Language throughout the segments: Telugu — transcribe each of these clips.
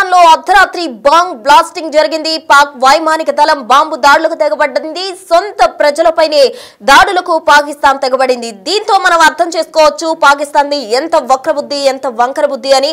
పాకిస్తాన్ లో అర్ధరాత్రి బాంబ్ బ్లాస్టింగ్ జరిగింది. పాక్ వైమానిక దళం బాంబు దాడులకు తెగబడింది. సొంత ప్రజలపైనే దాడులకు పాకిస్తాన్ తెగబడింది. దీంతో మనం అర్థం చేసుకోవచ్చు పాకిస్తాన్ ది ఎంత వక్రబుద్ధి, ఎంత వంకర బుద్ధి అని.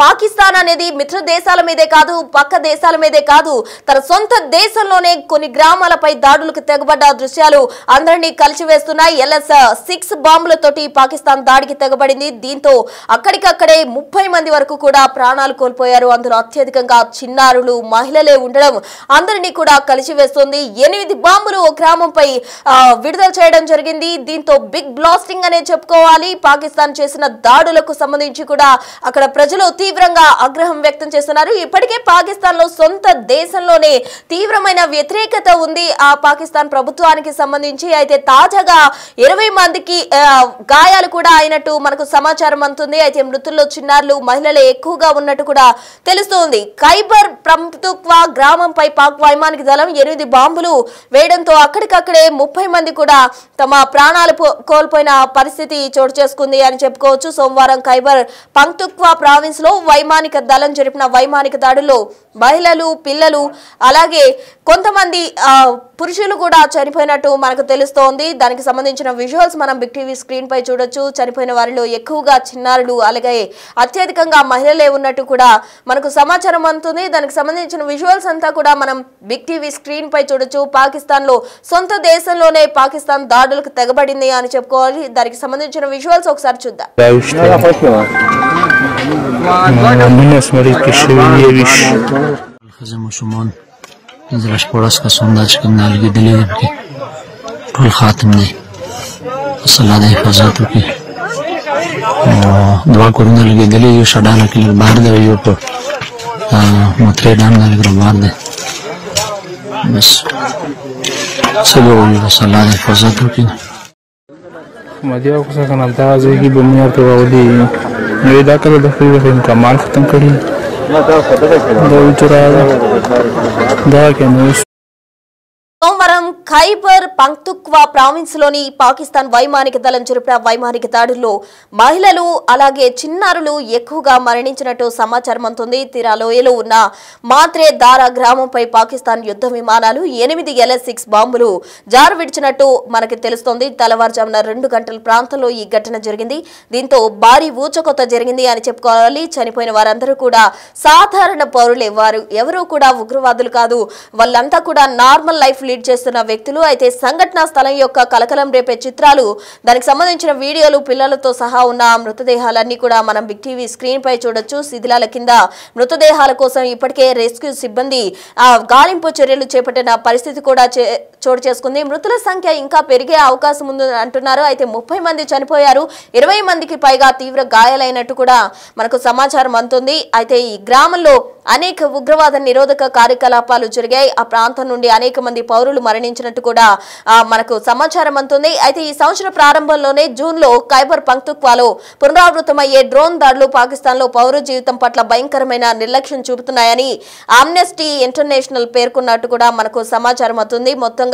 పాకిస్తాన్ అనేది మిత్ర దేశాల మీదే కాదు, పక్క దేశాల మీదే కాదు, తన సొంత దేశంలోనే కొన్ని గ్రామాలపై దాడులకు తెగబడ్డ దృశ్యాలు అందరినీ కలిసివేస్తున్నాయి. LS-6 బాంబులతోటి పాకిస్తాన్ దాడికి తెగబడింది. దీంతో అక్కడికక్కడే 30 మంది వరకు కూడా ప్రాణాలు కోల్పోయారు. అందులో అత్యధికంగా చిన్నారులు, మహిళలే ఉండడం అందరినీ కూడా కలిసివేస్తుంది. 8 బాంబులు ఓ గ్రామంపై విడుదల చేయడం జరిగింది. దీంతో బిగ్ బ్లాస్టింగ్ అనే చెప్పుకోవాలి. పాకిస్తాన్ చేసిన దాడులకు సంబంధించి కూడా అక్కడ ప్రజలు తీవ్రంగా ఆగ్రహం వ్యక్తం చేస్తున్నారు. ఇప్పటికే పాకిస్తాన్ లో సొంత దేశంలోనే తీవ్రమైన వ్యతిరేకత ఉంది ఆ పాకిస్తాన్ ప్రభుత్వానికి సంబంధించి. అయితే తాజాగా 20 మందికి గాయాలు కూడా అయినట్టు మనకు సమాచారం అందుతుంది. అయితే మృతుల్లో చిన్నారులు, మహిళలే ఎక్కువగా ఉన్నట్టు కూడా తెలుస్తోంది. ఖైబర్ పఖ్తూన్ఖ్వా గ్రామంపై పాక్ వైమానిక దళం 8 బాంబులు వేయడంతో అక్కడికక్కడే 30 మంది కూడా తమ ప్రాణాలు కోల్పోయిన పరిస్థితి చోటు చేసుకుంది అని చెప్పుకోవచ్చు. సోమవారం ఖైబర్ పఖ్తూన్ఖ్వా ప్రావిన్స్ లో వైమానిక దళం జరిపిన వైమానిక దాడుల్లో మహిళలు, పిల్లలు అలాగే కొంతమంది పురుషులు కూడా చనిపోయినట్టు మనకు తెలుస్తోంది. దానికి సంబంధించిన విజువల్స్ మనం బిగ్ టీవీ స్క్రీన్ పై చూడొచ్చు. చనిపోయిన వారిలో ఎక్కువగా చిన్నారులు అలాగే అత్యధికంగా మహిళలే ఉన్నట్టు కూడా మనకు సమాచారం అందుతుంది. దానికి సంబంధించిన విజువల్స్ అంతా కూడా మనం బిగ్ టీవీ స్క్రీన్ పై చూడొచ్చు. పాకిస్తాన్ లో సొంత దేశంలోనే పాకిస్తాన్ దాడులకు తెగబడింది అని చెప్పుకోవాలి. దానికి సంబంధించిన విజువల్స్ ఒకసారి చూద్దాం. का sondage करने लगी दिल्ली के टोल खात्म ने सलाह दे हिफाजत की दुआ करने लगी दिल्ली यो शडाना के लिए बाहर दे यो पर मतरे डालने लगे बाहर दे बस सब यो सलाह दे हिफाजत की मदिया को सका ना दाजे की दुनिया पे वाली मेरे दाखिल दफे में कमाल खत्म करी సోమవారం ఖైబర్ పఖ్తూన్ఖ్వా ప్రావిన్స్ లోని పాకిస్తాన్ వైమానిక దళం జరిపిన వైమానిక దాడుల్లో మహిళలు అలాగే చిన్నారులు ఎక్కువగా మరణించినట్టు సమాచారం అందుతుంది. తీరా లోయలో ఉన్న మాత్రే దారా గ్రామంపై పాకిస్తాన్ యుద్ధ విమానాలు 8 LS-6 బాంబులు జారు విడిచినట్టు మనకి తెలుస్తోంది. తెల్లవారుజామున 2 గంటల ప్రాంతంలో ఈ ఘటన జరిగింది. దీంతో భారీ ఊచకొత్త జరిగింది అని చెప్పుకోవాలి. చనిపోయిన వారందరూ కూడా సాధారణ పౌరులే. వారు ఎవరూ కూడా ఉగ్రవాదులు కాదు. వాళ్ళంతా కూడా నార్మల్ లైఫ్ లీడ్ చేస్తున్న వ్యక్తులు. అయితే సంఘటనా స్థలం యొక్క కలకలం రేపే చిత్రాలు, దానికి సంబంధించిన వీడియోలు, పిల్లలతో సహా ఉన్న మృతదేహాలన్నీ కూడా మనం బిగ్ టీవీ స్క్రీన్ పై చూడొచ్చు. శిథిలాల కింద మృతదేహాల కోసం ఇప్పటికే రెస్క్యూ సిబ్బంది గాలింపు చర్యలు చేపట్టిన పరిస్థితి కూడా చోటు చేసుకుంది. మృతుల సంఖ్య ఇంకా పెరిగే అవకాశం ఉంది అంటున్నారు. అయితే 30 మంది చనిపోయారు, 20 మందికి పైగా తీవ్ర గాయాలైనట్టు కూడా మనకు సమాచారం అందుతుంది. అయితే ఈ గ్రామంలో అనేక ఉగ్రవాద నిరోధక కార్యకలాపాలు జరిగాయి. ఆ ప్రాంతం నుండి అనేక మంది పౌరులు మరణించినట్టు కూడా మనకు సమాచారం అందుతుంది. అయితే ఈ సంవత్సరం ప్రారంభంలోనే జూన్ లో ఖైబర్ పఖ్తూన్ఖ్వాలో పునరావృతమయ్యే డ్రోన్ దాడులు పాకిస్తాన్ లో పౌర జీవితం పట్ల భయంకరమైన నిర్లక్ష్యం చూపుతున్నాయని ఆమ్నెస్టీ ఇంటర్నేషనల్ పేర్కొన్నట్టు కూడా మనకు సమాచారం అవుతుంది. మొత్తంగా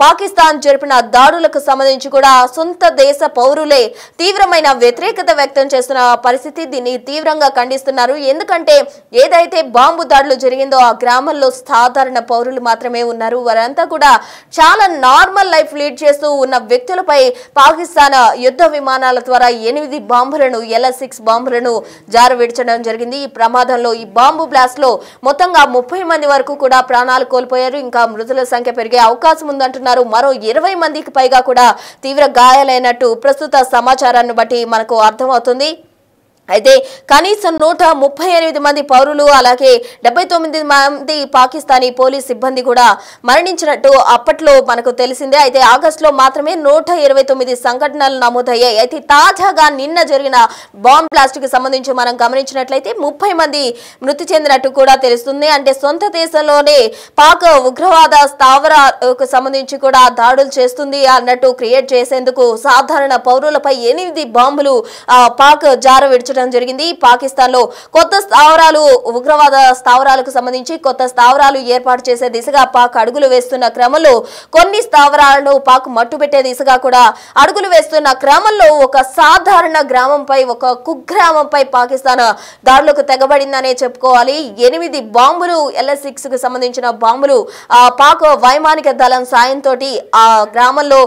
పాకిస్తాన్ జరిపిన దాడులకు సంబంధించి కూడా సొంత దేశ పౌరులే తీవ్రమైన వ్యతిరేకత వ్యక్తం చేస్తున్న పరిస్థితి. దీన్ని తీవ్రంగా ఖండిస్తున్నారు. ఎందుకంటే ఏదైతే బాంబు దాడులు జరిగిందో ఆ గ్రామంలో సాధారణ పౌరులు మాత్రమే ఉన్నారు. వారంతా కూడా చాలా నార్మల్ లైఫ్ లీడ్ చేస్తూ ఉన్న వ్యక్తులపై పాకిస్తాన్ యుద్ధ విమానాల ద్వారా 8 బాంబులను LS-6 బాంబులను జారు విడిచడం జరిగింది. ఈ ప్రమాదంలో ఈ బాంబు బ్లాస్ట్ లో మొత్తంగా 30 మంది వరకు కూడా ప్రాణాలు కోల్పోయారు. ఇంకా మృతుల సంఖ్య పెరిగే అవకాశం ఉందంటున్నారు. మరో 20 మందికి పైగా కూడా తీవ్ర గాయాలైనట్టు ప్రస్తుత సమాచారాన్ని బట్టి మనకు అర్థమవుతుంది. అయితే కనీసం 138 మంది పౌరులు అలాగే 79 మంది పాకిస్తానీ పోలీస్ సిబ్బంది కూడా మరణించినట్టు అప్పట్లో మనకు తెలిసిందే. అయితే ఆగస్టులో మాత్రమే 129 సంఘటనలు నమోదయ్యాయి. అయితే తాజాగా నిన్న జరిగిన బాంబ్ బ్లాస్ట్ కి సంబంధించి మనం గమనించినట్లయితే 30 మంది మృతి చెందినట్టు కూడా తెలుస్తుంది. అంటే సొంత దేశంలోనే పాక్ ఉగ్రవాద స్థావరాలకు సంబంధించి కూడా దాడులు చేస్తుంది అన్నట్టు క్రియేట్ చేసేందుకు సాధారణ పౌరులపై 8 బాంబులు పాక్ జారు విడిచి విడిచడం జరిగింది. పాకిస్తాన్ లో కొత్త స్థావరాలు ఉగ్రవాద స్థావరాలకు సంబంధించి కొత్త స్థావరాలు ఏర్పాటు చేసే దిశగా పాక్ అడుగులు వేస్తున్న క్రమంలో కొన్ని స్థావరాలను పాక్ మట్టుపెట్టే దిశగా కూడా అడుగులు వేస్తున్న క్రమంలో ఒక సాధారణ గ్రామంపై ఒక కుగ్రామంపై పాకిస్తాన్ దాడులకు తెగబడిందనే చెప్పుకోవాలి. 8 బాంబులు LS-6 కు సంబంధించిన బాంబులు పాక్ వైమానిక దళం సాయంతో ఆ గ్రామంలో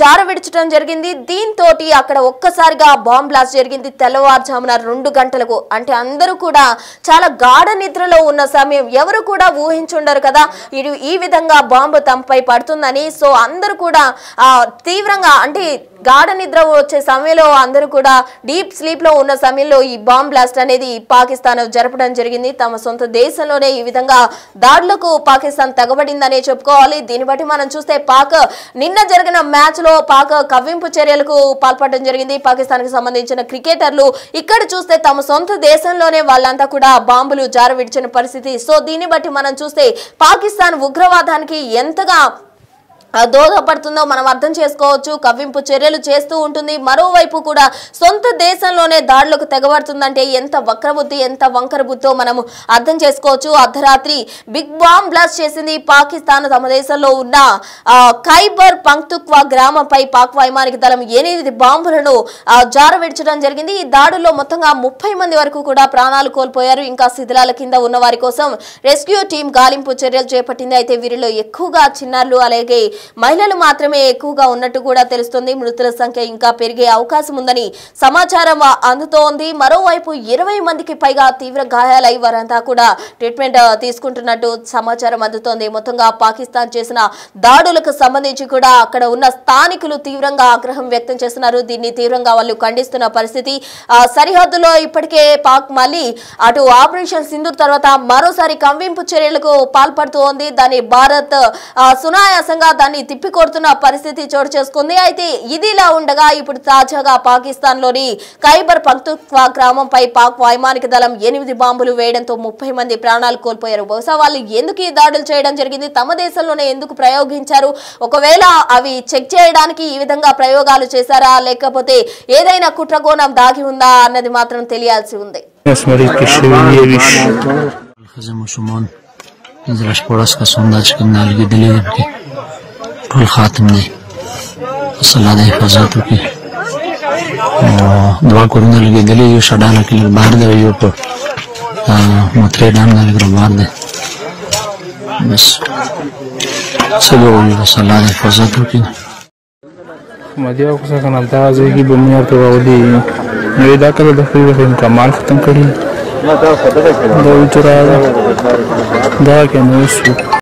జార విడిచడం జరిగింది. దీంతో అక్కడ ఒక్కసారిగా బాంబ్ బ్లాస్ట్ జరిగింది. తెల్లవారుజామున 2 గంటలకు, అంటే అందరూ కూడా చాలా గాఢ నిద్రలో ఉన్న సమయం. ఎవరు కూడా ఊహించుండరు కదా ఈ విధంగా బాంబు తమపై పడుతుందని. సో అందరూ కూడా తీవ్రంగా, అంటే గాఢ నిద్ర వచ్చే సమయంలో అందరూ కూడా డీప్ స్లీప్ లో ఉన్న సమయంలో ఈ బాంబ్ బ్లాస్ట్ అనేది పాకిస్తాన్ జరపడం జరిగింది. తమ సొంత దేశంలోనే ఈ విధంగా దాడులకు పాకిస్తాన్ తెగబడిందనే చెప్పుకోవాలి. దీన్ని బట్టి మనం చూస్తే పాక్ నిన్న జరిగిన మ్యాచ్ లో పాక్ కవ్వింపు చర్యలకు పాల్పడడం జరిగింది. పాకిస్తాన్ కి సంబంధించిన క్రికెటర్లు ఇక్కడ చూస్తే తమ సొంత దేశంలోనే వాళ్ళంతా కూడా బాంబులు జార విడిచిన పరిస్థితి. సో దీన్ని బట్టి మనం చూస్తే పాకిస్తాన్ ఉగ్రవాదానికి ఎంతగా దోహదపడుతుందో మనం అర్థం చేసుకోవచ్చు. కవ్వింపు చర్యలు చేస్తూ ఉంటుంది. మరోవైపు కూడా సొంత దేశంలోనే దాడులకు తెగబడుతుందంటే ఎంత వక్రబుద్ధి, ఎంత వంకర బుద్ధితో మనము అర్థం చేసుకోవచ్చు. అర్ధరాత్రి బిగ్ బాంబ్ బ్లాస్ట్ చేసింది పాకిస్తాన్. తమ దేశంలో ఉన్న ఖైబర్ పంక్తుక్వా గ్రామంపై పాక్ వైమానిక దళం 8 బాంబులను జారవిడ్చడం జరిగింది. ఈ దాడుల్లో మొత్తంగా 30 మంది వరకు కూడా ప్రాణాలు కోల్పోయారు. ఇంకా శిథిలాల కింద ఉన్న వారి కోసం రెస్క్యూ టీం గాలింపు చర్యలు చేపట్టింది. అయితే వీరిలో ఎక్కువగా చిన్నారులు అలాగే మహిళలు మాత్రమే ఎక్కువగా ఉన్నట్టు కూడా తెలుస్తుంది. మృతుల సంఖ్య ఇంకా పెరిగే అవకాశం ఉందని సమాచారం అందుతోంది. మరోవైపు 20 మందికి పైగా తీవ్ర గాయాలై వారంతా కూడా ట్రీట్మెంట్ తీసుకుంటున్నట్టు సమాచారం అందుతోంది. మొత్తంగా పాకిస్తాన్ చేసిన దాడులకు సంబంధించి కూడా అక్కడ ఉన్న స్థానికులు తీవ్రంగా ఆగ్రహం వ్యక్తం చేస్తున్నారు. దీన్ని తీవ్రంగా వాళ్ళు ఖండిస్తున్న పరిస్థితి. సరిహద్దులో ఇప్పటికే పాక్ మళ్ళీ అటు ఆపరేషన్ సింధూర్ తర్వాత మరోసారి కవ్వింపు చర్యలకు పాల్పడుతోంది. దాన్ని భారత్ సునాయాసంగా తిప్పికొడుతున్న పరిస్థితి చోటు చేసుకుంది. అయితే ఇదిలా ఉండగా ఇప్పుడు తాజాగా పాకిస్తాన్ లోని ఖైబర్ పంక్తుక్వా గ్రామంపై పాక్ వైమానిక దళం 8 బాంబులు వేయడంతో 30 మంది ప్రాణాలు కోల్పోయారు. బహుశా వాళ్ళు ఎందుకు ఈ దాడులు చేయడం జరిగింది, తమ దేశంలోనే ఎందుకు ప్రయోగించారు, ఒకవేళ అవి చెక్ చేయడానికి ఈ విధంగా ప్రయోగాలు చేశారా లేకపోతే ఏదైనా కుట్రకోణం దాగి ఉందా అన్నది మాత్రం తెలియాల్సి ఉంది. ټول خاتم دی صلاح د حفاظتو کې دوا کورونه لګېدلي یو شډانه کې لږ بار دی یو په مترې ډام نه لږ بار دی بس څه به ووایو بس الله د حفاظتو کې مدیا خو څنګه همدغه ځای کې بمونه ورته راولي نو دا کله د خپل کمال ختم کړي دا وچراغه دا کې نو شو